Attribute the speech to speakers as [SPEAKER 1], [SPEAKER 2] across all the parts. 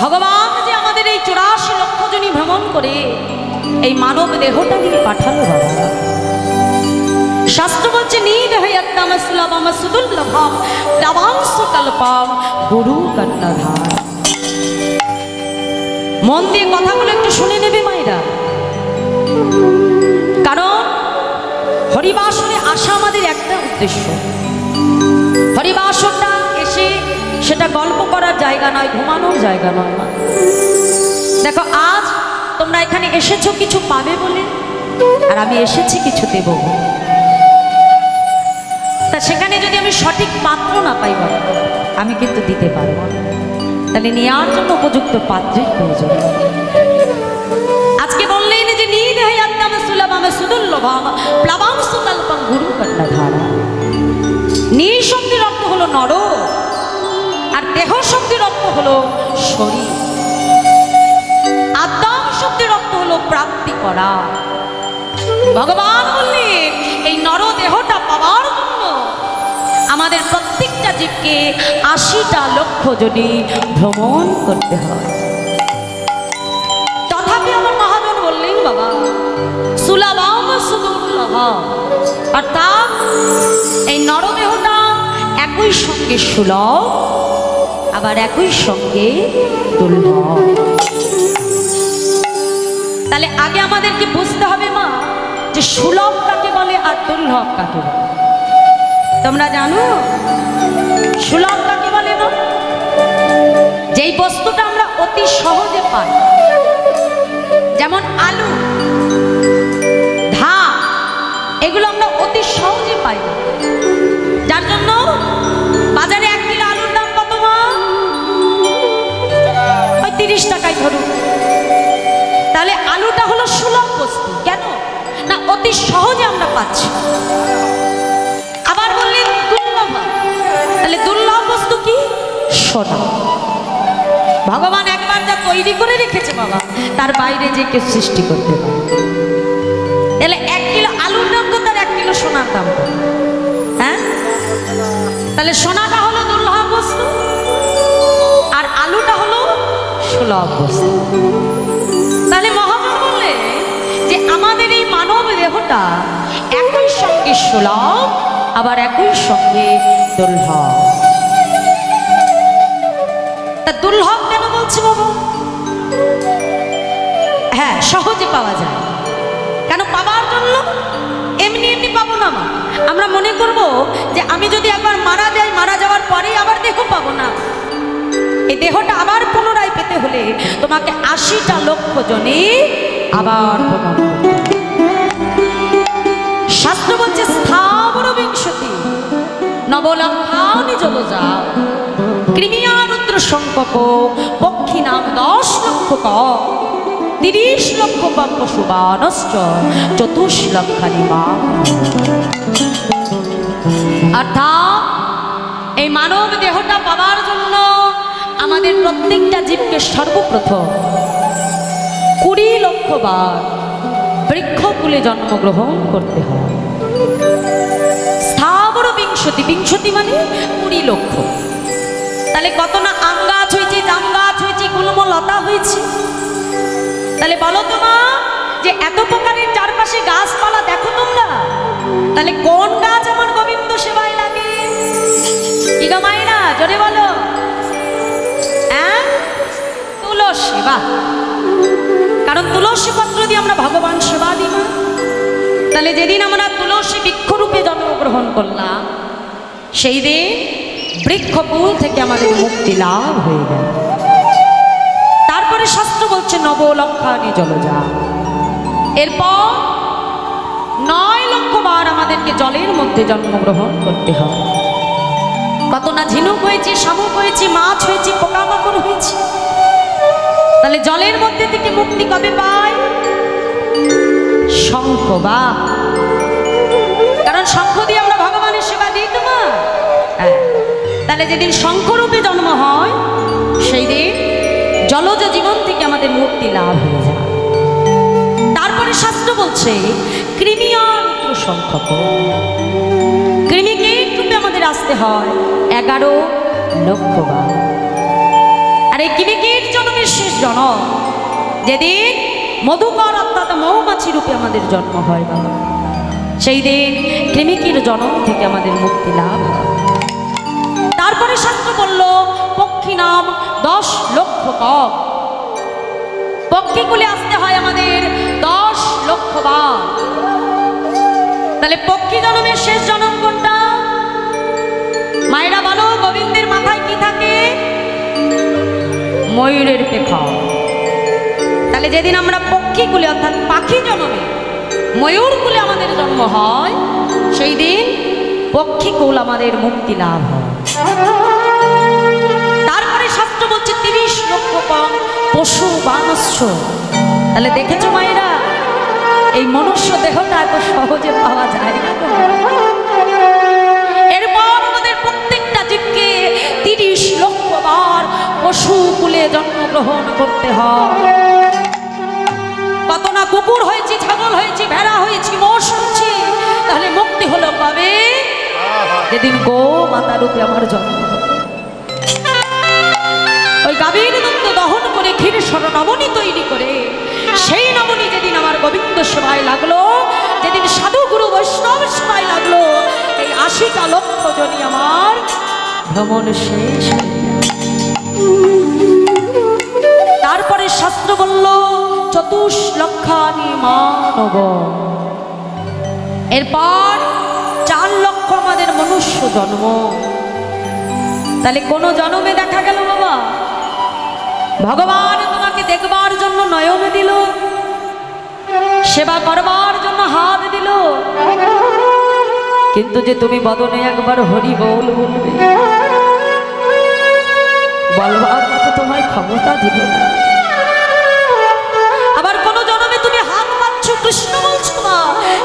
[SPEAKER 1] ভগবান যে আমাদের এই 84 লক্ষ জনী ভ্রমণ করে এই মানব দেহটা নিয়ে পাঠালো বাবা। শাস্ত্র বলছে গুরু কন্যাধার। মন দিয়ে কথাগুলো একটু শুনে নেবে মায়েরা, কারণ হরিবাসরে আসা আমাদের একটা উদ্দেশ্য। হরিবাসরটা এসে সেটা গল্প করার জায়গা নয়, ঘুমানোর জায়গা নয়। দেখো আজ তোমরা এখানে এসেছো কিছু পাবে বলে, আর আমি এসেছি কিছু দেব। তা সেখানে যদি আমি সঠিক পাত্র না পাই বাবা, আমি কিন্তু দিতে পারবো না। তাহলে নেওয়ার জন্য উপযুক্ত পাত্রের প্রয়োজন। আজকে বললেন যে গুরু কন্যাধারা। নিঃশক্তির অর্থ হলো নর, আর দেহ শক্তির অর্থ হলো শরীর। আত্মাম শক্তির অর্থ হলো প্রাপ্তি করা। ভগবান বললেন এই নর দেহটা পাওয়ার জন্য আমাদের প্রত্যেকটা জীবকে 80টা লক্ষ জনি ভ্রমণ করতে হয়। তথাপি আমার মহাজন বললেন বাবা সুলভম সুদুর্লভ, অর্থাৎ এই নরদেহটা একই সঙ্গে সুলভ আবার একই সঙ্গে দুর্লভ। তাহলে আগে আমাদেরকে বুঝতে হবে মা যে সুলভ কাকে বলে আর দুর্লভ কাকে বলে। তোমরা জানো সুলভ কাকে বলে না? যেই বস্তুটা আমরা অতি সহজে পাই, যেমন আলু, ধান, এগুলো আমরা অতি সহজে পাই না। যার জন্য বাজারে 1 কিলো আলুর দাম কত মা? ওই 30 টাকায় ধরুন। তাহলে আলুটা হলো সুলভ বস্তু। কেন না? অতি সহজে আমরা পাচ্ছি। আবার বললেন দুর্লভ, তাহলে দুর্লভ বস্তু কি? সোনা। ভগবান একবার যা তৈরি করে রেখেছে বাবা, তার বাইরে যে কেউ সৃষ্টি করতে পারে। তাহলে 1 কিলো আলুর দাম তো তার 1 কিলো সোনার দাম। হ্যাঁ, তাহলে সোনাটা হলো দুর্লভ বস্তু আর আলুটা হলো সুলভ বস্তু। তাহলে মহাজন বললে যে আমাদের এই মানব দেহটা একই সঙ্গে সুলভ আবার একই সঙ্গে দুর্লভ। তা দুর্লভ কেন বলছি বাবা? হ্যাঁ, সহজে পাওয়া যায়। কেন পাওয়ার জন্য? এমনি এমনি পাবো না মা। আমরা মনে করব যে আমি যদি একবার মারা যাই, মারা যাওয়ার পরেই আবার দেহ পাবো না। এই দেহটা আবার পুনরায় পেতে হলে তোমাকে 80টা লক্ষ জনে আবার ভ্রমণ করতে হবে। শাস্ত্র বলছে স্থাবর বিংশতি নবলক্ষানি জলজা কৃমিয়া রুদ্র সংকপ পক্ষী নাম 10 লক্ষ ক 30 লক্ষ পশুবানশ্চ 24 লক্ষানি মা। অর্থাৎ এই মানব দেহটা পাওয়ার জন্য আমাদের প্রত্যেকটা জীবকে সর্বপ্রথম 20 লক্ষ বার বৃক্ষকুলে জন্মগ্রহণ করতে হয়। স্থাবর বিংশতি, বিংশতি মানে 20 লক্ষ। তাহলে কত না আম গাছ হয়েছে, জাম গাছ হয়েছে, গুল্ম লতা হয়েছে। তাহলে বলো তো মা যে এত প্রকারের চারপাশে গাছপালা দেখো তোমরা, তাহলে কোন গাছ আমার গোবিন্দ সেবায় লাগে? কি গো মায়েরা জোরে বলো? তুলসী। বাহ, কারণ তুলসী পত্র দিয়ে আমরা ভগবান সেবা দিই না। তাহলে যেদিন আমরা তুলসী বৃক্ষরূপে জন্মগ্রহণ করলাম, সেই দিন বৃক্ষকুল থেকে আমাদের মুক্তি লাভ হয়ে গেল। তারপরে শাস্ত্র বলছে নবলক্ষানি জলজা। এরপর 9 লক্ষ বার আমাদেরকে জলের মধ্যে জন্মগ্রহণ করতে হয়। কত না ঝিনুক হয়েছে, শামুক হয়েছে, মাছ হয়েছে, পোকামাকড় হয়েছে। তাহলে জলের মধ্যে থেকে মুক্তি কবে পাই? শঙ্খ বা, কারণ শঙ্খ দিয়ে আমরা ভগবানের সেবা দিই তো মা। তাহলে যেদিন শঙ্খরূপে জন্ম হয়, সেই দিন জলজ জীবন থেকে আমাদের মুক্তি লাভ হয়ে যায়। তারপরে শাস্ত্র বলছে কৃমিয়া রুদ্র সংখ্যক, কৃমিকে রূপে আমাদের আসতে হয় 11 লক্ষ বার। আর এই কিমিকির জন্মের শেষ জন্ম যেদিন মধুকর অর্থাৎ মৌমাছি রূপে আমাদের জন্ম হয় বাবা, সেই দিন কিমিকির জন্ম থেকে আমাদের মুক্তি লাভ হয়। তারপরে শাস্ত্র বলল পক্ষী নাম 10 লক্ষ কক, পক্ষীকুলে আসতে হয় আমাদের 10 লক্ষ বার। তাহলে পক্ষী জন্মের শেষ জন্ম কোনটা? মায়েরা বলো গোবিন্দের মাথায় কি থাকে? ময়ূরের পেখা। তাহলে যেদিন আমরা পক্ষীকুলে অর্থাৎ পাখি জন্মে ময়ূর কুলে আমাদের জন্ম হয়, সেই দিন পক্ষীকুল আমাদের মুক্তি লাভ হয়। তারপরে শাস্ত্র বলছে 30 লক্ষ কম পশু বানস্য। তাহলে দেখেছো মায়েরা, এই মনুষ্য দেহটা এত সহজে পাওয়া যায় না। এরপর আমাদের প্রত্যেকটা জীবকে 30 লক্ষ বার পশু কুলে জন্মগ্রহণ করতে হয়। কত না কুকুর হয়েছি, ছাগল হয়েছি, ভেড়া হয়েছি, মোষ হয়েছি, তাহলে মুক্তি হলো পাবে যেদিন গো মাতা রূপে আমার জন্ম হবে। ওই গাভীর দুধ দহন করে ক্ষীর স্বর নবনী তৈরি করে সেই নবনী যেদিন আমার গোবিন্দ সেবায় লাগলো, যেদিন সাধু গুরু বৈষ্ণব সেবায় লাগলো, এই 80টা লক্ষ জনই আমার ভ্রমণ শেষ। তারপরে শাস্ত্র বলল 24 লক্ষানি মানব, এরপর 4 লক্ষ আমাদের মনুষ্য জন্ম। তাহলে কোন জন্মে দেখা গেল বাবা ভগবান তোমাকে দেখবার জন্য নয়ন দিল, সেবা করবার জন্য হাত দিল, কিন্তু যে তুমি বদনে একবার হরি বল বলবে বলবার মতো তোমায় ক্ষমতা দিল না। আবার কোন জন্মে তুমি হাত পাচ্ছ, কৃষ্ণ বলছো না,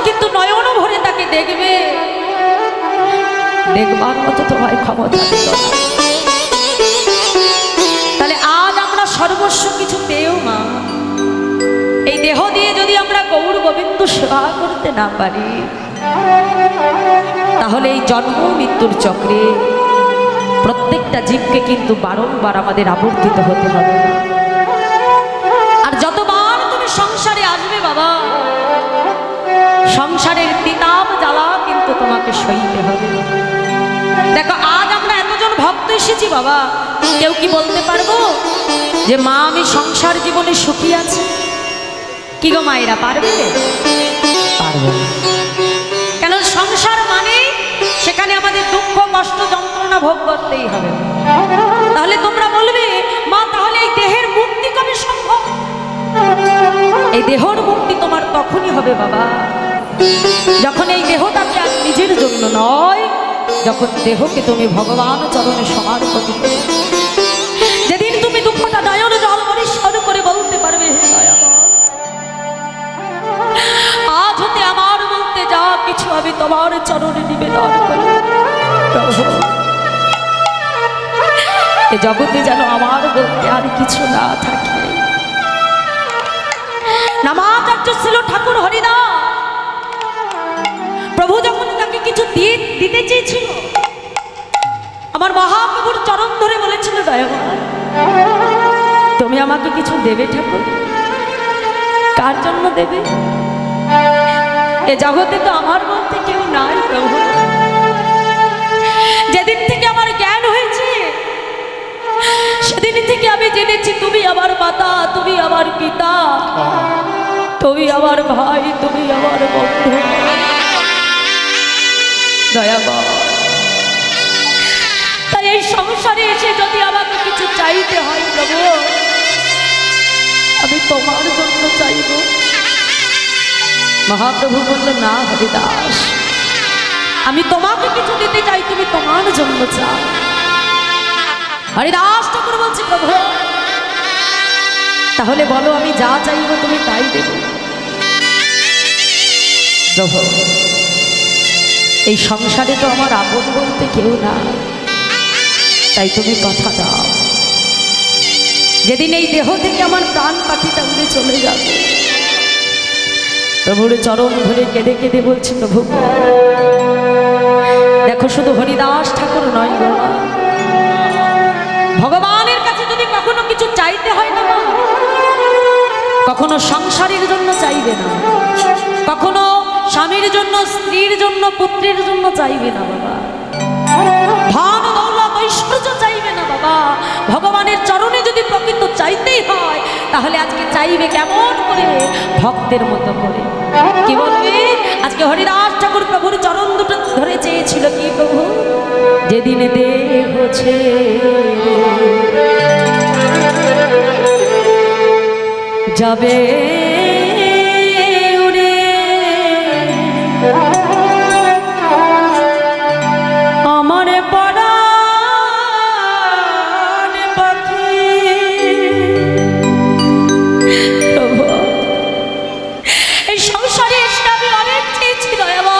[SPEAKER 1] কিন্তু নয়ন ভরে তাকে দেখবে, দেখবার মতো তোমায় ক্ষমতা দিল না। তাহলে আজ আমরা সর্বস্ব কিছু পেয়েও মা এই দেহ দিয়ে যদি আমরা গৌর গোবিন্দ সেবা করতে না পারি, তাহলে এই জন্ম মৃত্যুর চক্রে প্রত্যেকটা জীবকে কিন্তু বারংবার আমাদের আবর্তিত হতে হবে। আর যতবার তুমি সংসারে আসবে বাবা, সংসারের তিতাব জ্বালা কিন্তু তোমাকে সইতে হবে। দেখো আজ আমরা এতজন ভক্ত এসেছি বাবা, কেউ কি বলতে পারবো যে মা আমি সংসার জীবনে সুখী আছি? কি গো মায়েরা, পারবে? পারবে না। কেন? সংসার মানে সেখানে আমাদের দুঃখ কষ্ট যন্ত্রণা ভোগ করতেই হবে। তাহলে তোমরা বলবে মা তাহলে এই দেহের মুক্তি কবে সম্ভব? এই দেহর মুক্তি তোমার তখনই হবে বাবা যখন এই দেহটাকে আর নিজের জন্য নয়, যখন দেহকে তুমি ভগবান চরণে সমর্পণ করবে। যেদিন তুমি দুঃখটা নয়ন জল পরিষ্কার করে বলতে পারবে হে দয়াময়, আজ হতে আমার বলতে যা কিছু আমি তোমার চরণে নিবেদন করি প্রভু, এ জগতে যেন আমার বলতে আর কিছু না থাকে। নামাচার্য ছিল ঠাকুর হরিদাস, প্রভু যখন তাকে কিছু দিতে চেয়েছিল, আমার মহাপ্রভুর চরণ ধরে বলেছিল দয়াময় তুমি আমাকে কিছু দেবে ঠাকুর? কার জন্য দেবে? এ জগতে তো আমার বলতে কেউ নাই প্রভু। যেদিন থেকে আমার জ্ঞান হয়েছে সেদিন থেকে আমি জেনেছি তুমি আমার মাতা, তুমি আমার পিতা, তুমি আমার ভাই, তুমি আমার বন্ধু। দয়াময় তাই এই সংসারে এসে যদি আমাকে কিছু চাইতে হয় প্রভু, আমি তোমার জন্য চাইব। মহাপ্রভু বলল না হরিদাস, আমি তোমাকে কিছু দিতে চাই, তুমি তোমার জন্য চাও। হরিদাস ঠাকুর বলছি প্রভু তাহলে বলো আমি যা চাইব তুমি তাই দেব। প্রভু এই সংসারে তো আমার আপন বলতে কেউ না, তাই তুমি কথা দাও যেদিন এই দেহ থেকে আমার প্রাণ পাখিটা উড়ে চলে যাবে, প্রভুর চরণ ধরে কেঁদে কেঁদে বলছি প্রভু দেখো শুধু হরিদাস ঠাকুর নয় গো, ভগবানের কাছে যদি কখনো চাইতে হয় না মা। কখনো সংসারের জন্য চাইবে না, কখনো স্বামীর জন্য, স্ত্রীর জন্য, পুত্রের জন্য চাইবে না বাবা। ধন দৌলত ঐশ্বর্য চাইবে না বাবা। ভগবানের চরণে যদি প্রকৃত চাইতেই হয় তাহলে আজকে চাইবে কেমন করে? ভক্তের মতো করে। কি বলবে? আজকে হরিদাস ঠাকুর প্রভুর চরণ দুটো ধরে চেয়েছিল কি প্রভু? যেদিন দেহ যাবে উড়ে আমার পরাণ পাখি। প্রভু এই সংসারে এসে আমি অনেক চেয়েছি দয়াবা।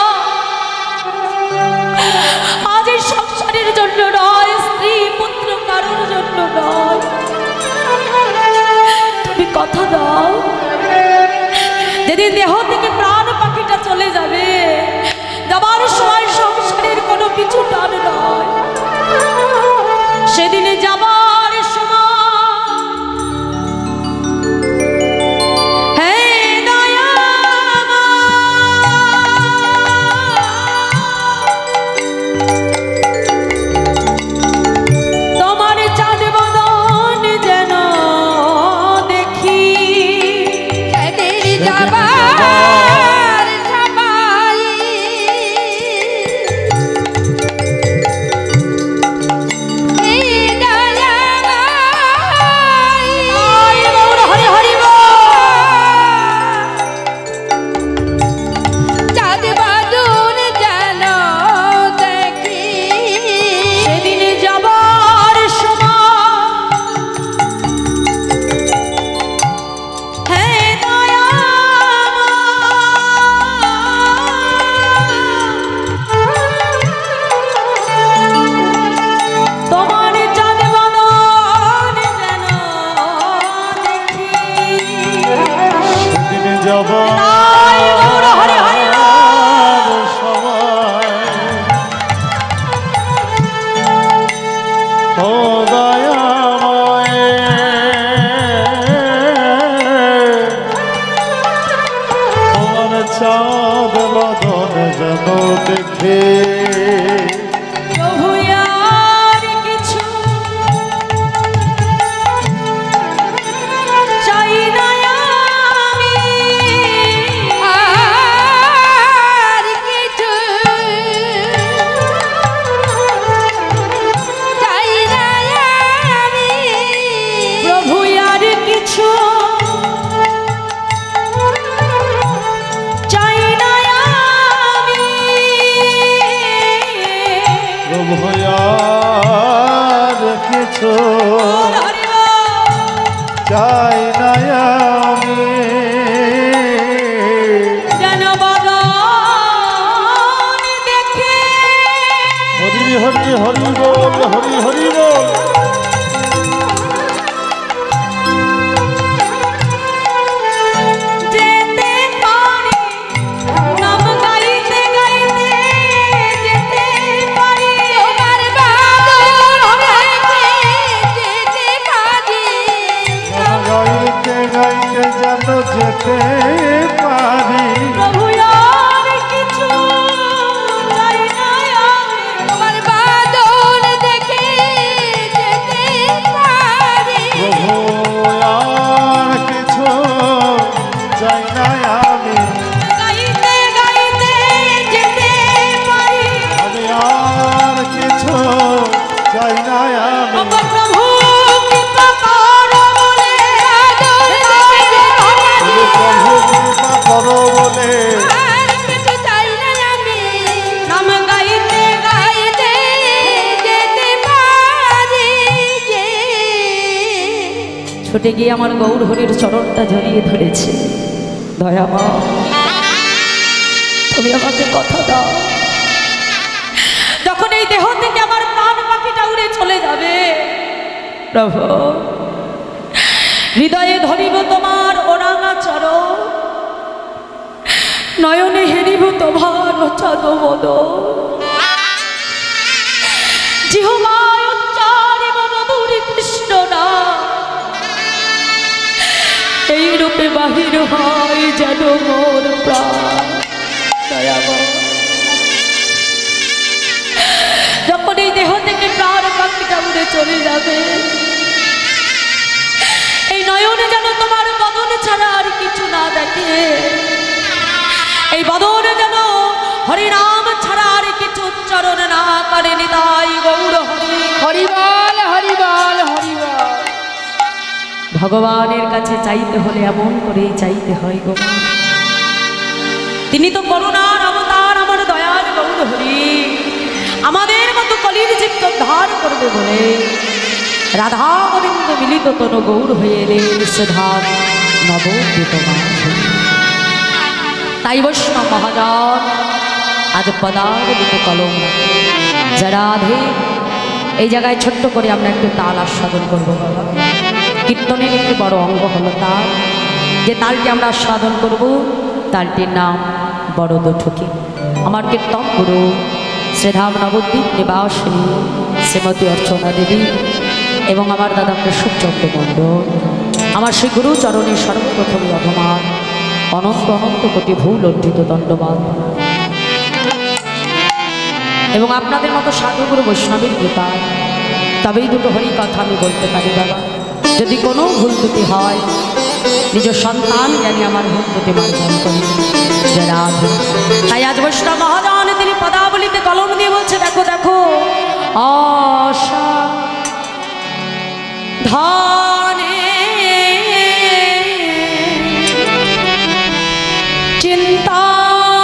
[SPEAKER 1] আজ এই সংসারের জন্য নয়, স্ত্রী পুত্র কারোর জন্য নয়, তুমি কথা দাও যেদিন দেহ থেকে প্রাণ পাখিটা চলে যাবে, যাবার সময় সংসারের কোনো কিছু টান নয়, সেদিনে যাবার সময় হে দয়া তোমার চাঁদ বদন যেন দেখি, সেদিন যাবার সবাই
[SPEAKER 2] চাঁদ বদন যেন দেখে।
[SPEAKER 1] প্রভু আর কিছু চাই না আমি, আর কিছু চাই না আমি, প্রভু আর কিছু
[SPEAKER 2] কিছু চাই না আমি,
[SPEAKER 1] যেন বদন দেখে।
[SPEAKER 2] হরি হরি হরি বল, হরি হরি বল।
[SPEAKER 1] যেতে পারি নাম গাইতে গাইতে, যেতে পারি তোমার যেতে পারি,
[SPEAKER 2] গাইতে গাইতে যেন যেতে পারি।
[SPEAKER 1] প্রভু আর কিছু চাই না আমি, তোমার বাদল দেখে যেতে পারি।
[SPEAKER 2] প্রভু আর কিছু চাই না আমি,
[SPEAKER 1] গাইতে গাইতে যেতে পারি।
[SPEAKER 2] আমি আর কিছু চাই না আমি।
[SPEAKER 1] প্রভু কৃপা করো বলে,
[SPEAKER 2] প্রভু কৃপা করো বলে,
[SPEAKER 1] আর কিছু চাই না আমি, নাম গাইতে গাইতে যেতে পারি। ছুটে গিয়ে আমার গৌর হরির চরণটা জড়িয়ে ধরেছে। দয়া মা, তুমি আমাকে কথা দাও, যখন এই দেহ থেকে আমার প্রাণ পাখিটা উড়ে চলে যাবে, প্রভু হৃদয়ে ধরিব তোমার ওরাঙা চরণ, নয়নে হেরিব তোমার চাঁদবদ, জিহ্বায় উচ্চারিব মধুর কৃষ্ণ নাম, রূপে বাহির হয় যেন মোর প্রাণ। দয়াময়, যখন এই দেহ থেকে প্রাণ পাখিটা উড়ে চলে যাবে, এই নয়নে যেন তোমার বদন ছাড়া আর কিছু না দেখে, এই বদনে যেন হরিনাম ছাড়া আর কিছু উচ্চারণ না করে। নিতাই গৌর হরি।
[SPEAKER 3] হরিবল হরিবল হরিবল।
[SPEAKER 1] ভগবানের কাছে চাইতে হলে এমন করে চাইতে হয় গো মা। তিনি তো করুণার অবতার, আমার দয়ার গৌর হরি। আমাদের মতো কলির জীবকে উদ্ধার করবে বলে রাধা গোবিন্দ মিলিত তনু গৌর হয়ে এলেন সুধাম নবদ্বীপ মাঝে। তাই বৈষ্ণব মহাজন আজ পদাবলিতে কলম রাধে। এই জায়গায় ছোট্ট করে আমরা একটু তাল আস্বাদন করবো বাবা। কীর্তনের একটি বড় অঙ্গ হলো তাল। যে তালটি আমরা আস্বাদন করব তালটির নাম বড় ঠকি। আমার কীর্তন গুরু শ্রীধাম নবদ্বীপ নিবাসিনী শ্রীমতী অর্চনা দেবী এবং আমার দাদা কেশবচন্দ্র মণ্ডল, আমার সেই গুরু চরণের সর্বপ্রথমে অধমান অনন্ত অনন্ত কোটি ভুল অর্জিত দণ্ডবাদ। এবং আপনাদের মতো সাধুগুরু বৈষ্ণবের কৃপা, তবেই দুটো হরি কথা আমি বলতে পারি বাবা। যদি কোনো ভুল ত্রুটি হয়, নিজ সন্তান জানি আমার ভুল ত্রুটি মার্জন করি। তাই আজ বৈষ্ণব মহাজন তিনি পদাবলিতে কলম দিয়ে বলছে, দেখো দেখো আশা ধানে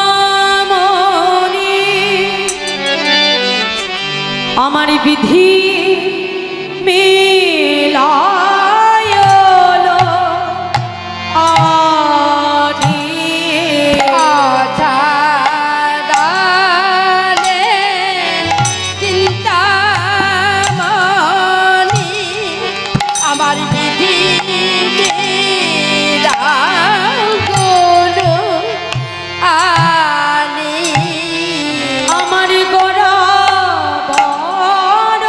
[SPEAKER 1] চিন্তামণি আমার বিধি মিলায়লো আনি
[SPEAKER 3] আধারালে চিন্তামণি আমার বিধি মিলায়লো আনি
[SPEAKER 1] আমার গোরা বড়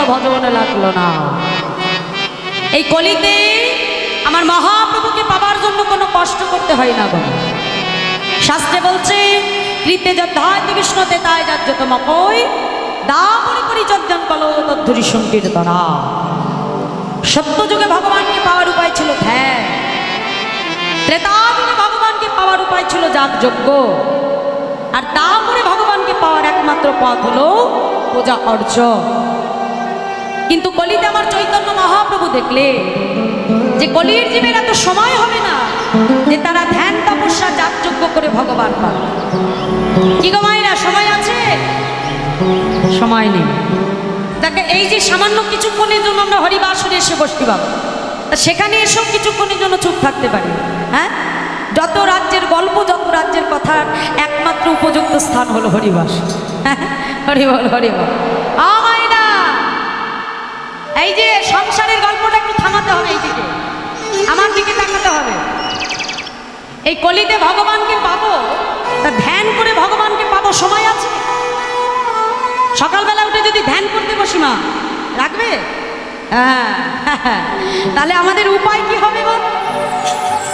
[SPEAKER 1] ভজন লাগলো না। এই কলিতে আমার মহাপ্রভুকে পাবার জন্য কোনো কষ্ট করতে হয় না গো। শাস্ত্রে বলছে কৃতে যদ্ধায়তে বিষ্ণুতে তাই যাজ্যতমকই দাপরি পরিচর্যন কলো তদ্ধুরি সংকীর্তনা। সত্য যুগে ভগবানকে পাওয়ার উপায় ছিল ধ্যান, ত্রেতা যুগে ভগবানকে পাওয়ার উপায় ছিল যাগযজ্ঞ, আর তারপরে ভগবানকে পাওয়ার একমাত্র পথ হলো পূজা অর্চন। কিন্তু কলিতে আমার চৈতন্য মহাপ্রভু দেখলে যে কলির জীবের এত সময় হবে না যে তারা ধ্যান তপস্যা যাগযজ্ঞ করে ভগবান পাবে। কি গো মায়েরা, সময় আছে? সময় নেই। তাকে এই যে সামান্য কিছুক্ষণের জন্য আমরা হরিবাসরে এসে বসতে পাবো, তা সেখানে এসব কিছুক্ষণের জন্য চুপ থাকতে পারি? হ্যাঁ, যত রাজ্যের গল্প, যত রাজ্যের কথা, একমাত্র উপযুক্ত স্থান হলো হরিবাস। হরিবল হরিবল। মায়েরা, এই যে সংসারের গল্পটা একটু থামাতে হবে, এই দিকে আমার দিকে তাকাতে হবে। এই কলিতে ভগবানকে পাবো, তা ধ্যান করে ভগবানকে পাবো, সময় আছে? সকালবেলা উঠে যদি ধ্যান করতে বসি মা, রাখবে? হ্যাঁ, তাহলে আমাদের উপায় কি হবে বল?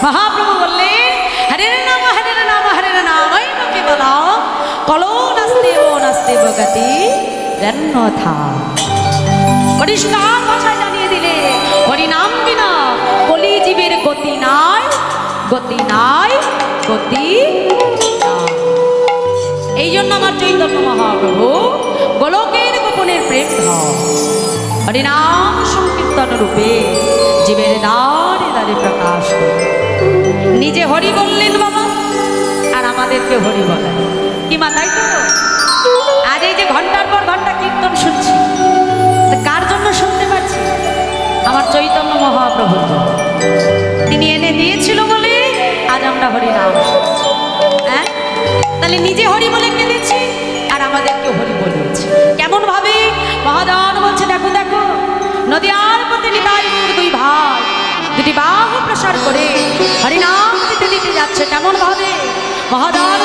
[SPEAKER 1] মহাপ্রভু বললেন হরের নাম হরের নাম হরের নামই মুখে বলা কলো নাস্তে ও নাস্তে বগতি রন্নথা। পরিষ্কার ভাষায় জানিয়ে দিলে হরি নাম বিনা কলি জীবের গতি নাই, গতি নাই, গতি নাই। এই জন্য আমার চৈতন্য মহাপ্রভু গোলকের গোপনের প্রেম ধর হরিনাম সংকীর্তন রূপে জীবের দ্বারে দ্বারে প্রকাশ করে নিজে হরি বললেন বাবা, আর আমাদেরকে হরি বলেন। কি মা, তাই তো? আর এই যে ঘন্টার পর ঘন্টা কীর্তন শুনছি, কার জন্য শুনতে পাচ্ছি? আমার চৈতন্য মহাপ্রভুর জন্য। তিনি এনে দিয়েছিল বলে আজ আমরা হরিনাম শুনছি। হ্যাঁ, তাহলে নিজে হরি বলে কেঁদেছি, আর আমাদেরকে হরি বলিয়েছি। কেমন ভাবে মহাজন বলছে, দেখো দেখো নদীয়ার পথে নিতাই দুই ভাই দুটি বাহু প্রসার করে হরিনাম দিতে দিতে যাচ্ছে। কেমন ভাবে মহাজন